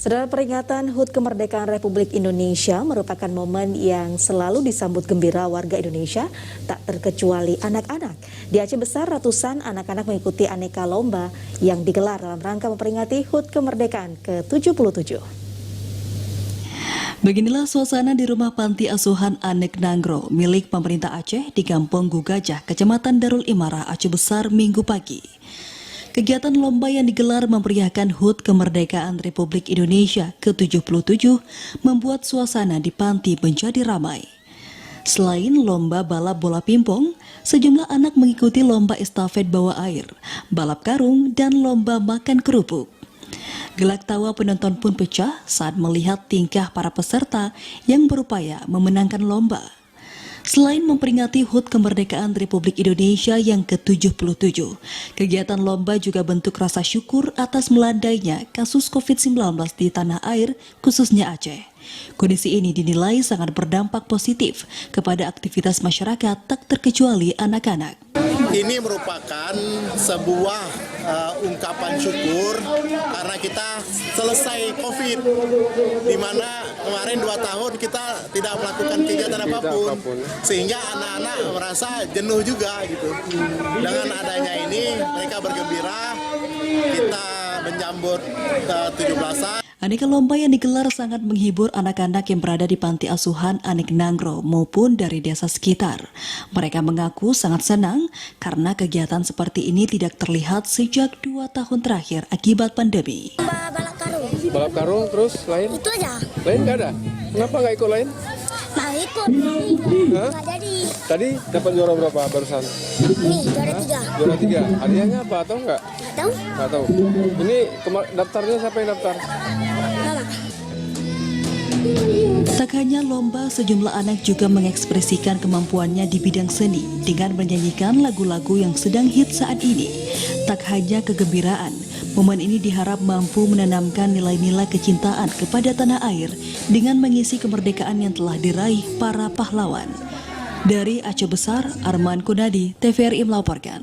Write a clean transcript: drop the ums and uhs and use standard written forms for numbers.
Saudara, peringatan HUT Kemerdekaan Republik Indonesia merupakan momen yang selalu disambut gembira warga Indonesia, tak terkecuali anak-anak. Di Aceh Besar, ratusan anak-anak mengikuti aneka lomba yang digelar dalam rangka memperingati HUT Kemerdekaan ke-77. Beginilah suasana di rumah panti asuhan Anek Nangro milik pemerintah Aceh di Kampung Gugajah, Kecamatan Darul Imara, Aceh Besar, Minggu pagi. Kegiatan lomba yang digelar memeriahkan HUT Kemerdekaan Republik Indonesia ke-77 membuat suasana di panti menjadi ramai. Selain lomba balap bola pimpong, sejumlah anak mengikuti lomba estafet bawa air, balap karung, dan lomba makan kerupuk. Gelak tawa penonton pun pecah saat melihat tingkah para peserta yang berupaya memenangkan lomba. Selain memperingati HUT Kemerdekaan Republik Indonesia yang ke-77, kegiatan lomba juga bentuk rasa syukur atas melandainya kasus COVID-19 di tanah air, khususnya Aceh. Kondisi ini dinilai sangat berdampak positif kepada aktivitas masyarakat, tak terkecuali anak-anak. Ini merupakan sebuah ungkapan syukur karena kita selesai COVID, di mana kemarin 2 tahun kita tidak melakukan kegiatan apapun, sehingga anak-anak merasa jenuh juga gitu. Dengan adanya ini mereka bergembira, kita menyambut 17-an. Aneka lomba yang digelar sangat menghibur anak-anak yang berada di panti asuhan Anek Nangro maupun dari desa sekitar. Mereka mengaku sangat senang karena kegiatan seperti ini tidak terlihat sejak 2 tahun terakhir akibat pandemi. Balap karung. Balap karung, terus lain? Itu aja. Lain nggak ada? Kenapa nggak ikut lain? Mau ikut. Nggak jadi. Tadi dapat juara berapa barusan? Nih, juara 3. Juara 3. Hadiahnya apa? Tahu nggak? Nggak tahu? Nggak tahu. Ini daftarnya siapa yang daftar? Mama. Tak hanya lomba, sejumlah anak juga mengekspresikan kemampuannya di bidang seni dengan menyanyikan lagu-lagu yang sedang hit saat ini. Tak hanya kegembiraan, momen ini diharap mampu menanamkan nilai-nilai kecintaan kepada tanah air dengan mengisi kemerdekaan yang telah diraih para pahlawan. Dari Aceh Besar, Arman Kunadi, TVRI melaporkan.